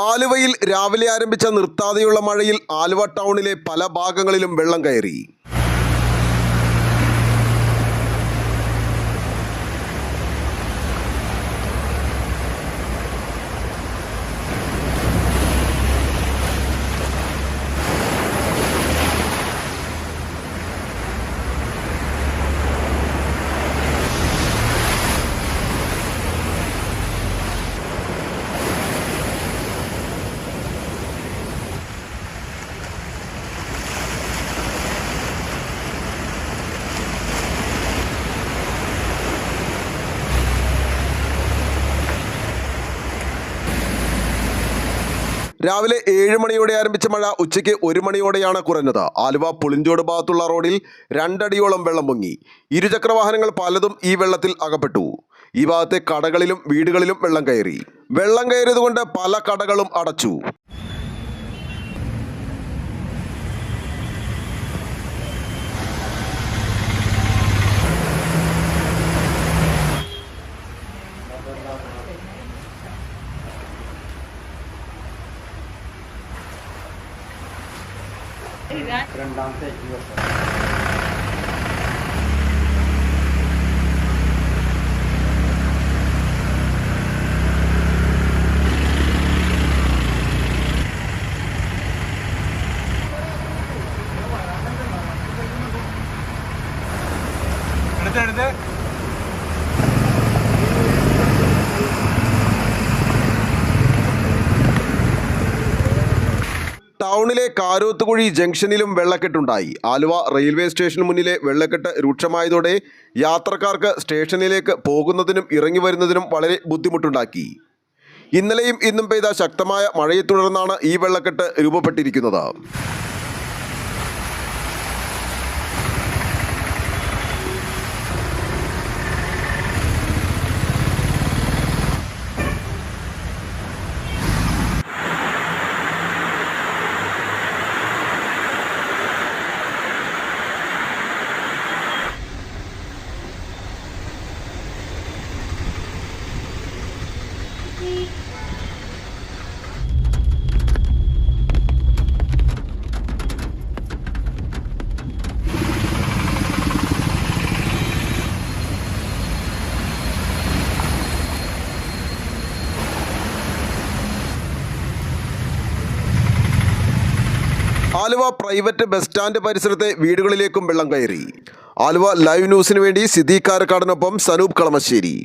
ആലുവയിൽ രാവിലെ ആരംഭിച്ച നിർത്താതെയുള്ള മഴയിൽ ആലുവ ടൗണിലെ പല ഭാഗങ്ങളിലും വെള്ളം കയറി. രാവിലെ 7 മണിയോടെ ആരംഭിച്ച മഴ ഉച്ചയ്ക്ക് 1 മണിയോടെയാണ് കുറഞ്ഞത്. ആലുവ പുളിഞ്ചോട് ഭാഗത്തുള്ള റോഡിൽ 2 അടിയോളം വെള്ളം പൊങ്ങി. ഇരുചക്രവാഹനങ്ങൾ പലതും ഈ വെള്ളത്തിൽ അകപ്പെട്ടു. ഈ ഭാഗത്തെ കടകളിലും വീടുകളിലും വെള്ളം കയറി. വെള്ളം കയറിയതുകൊണ്ട് പല കടകളും അടച്ചു. രണ്ടാമത്തെ ദിവസം എടുത്ത് ടൗണിലെ കാരോത്തുകുഴി ജംഗ്ഷനിലും വെള്ളക്കെട്ടുണ്ടായി. ആലുവ റെയിൽവേ സ്റ്റേഷന് മുന്നിലെ വെള്ളക്കെട്ട് രൂക്ഷമായതോടെ യാത്രക്കാർക്ക് സ്റ്റേഷനിലേക്ക് പോകുന്നതിനും ഇറങ്ങി വരുന്നതിനും വളരെ ബുദ്ധിമുട്ടുണ്ടാക്കി. ഇന്നലെയും ഇന്നും പെയ്ത ശക്തമായ മഴയെ തുടർന്നാണ് ഈ വെള്ളക്കെട്ട് രൂപപ്പെട്ടിരിക്കുന്നത്. ആലുവ പ്രൈവറ്റ് ബസ് സ്റ്റാൻഡ് പരിസരത്തെ വീടുകളിലേക്കും വെള്ളം കയറി. ആലുവ ലൈവ് ന്യൂസിന് വേണ്ടി സിദ്ദീഖ് കാരക്കാടിനൊപ്പം സനൂപ് കളമശ്ശേരി.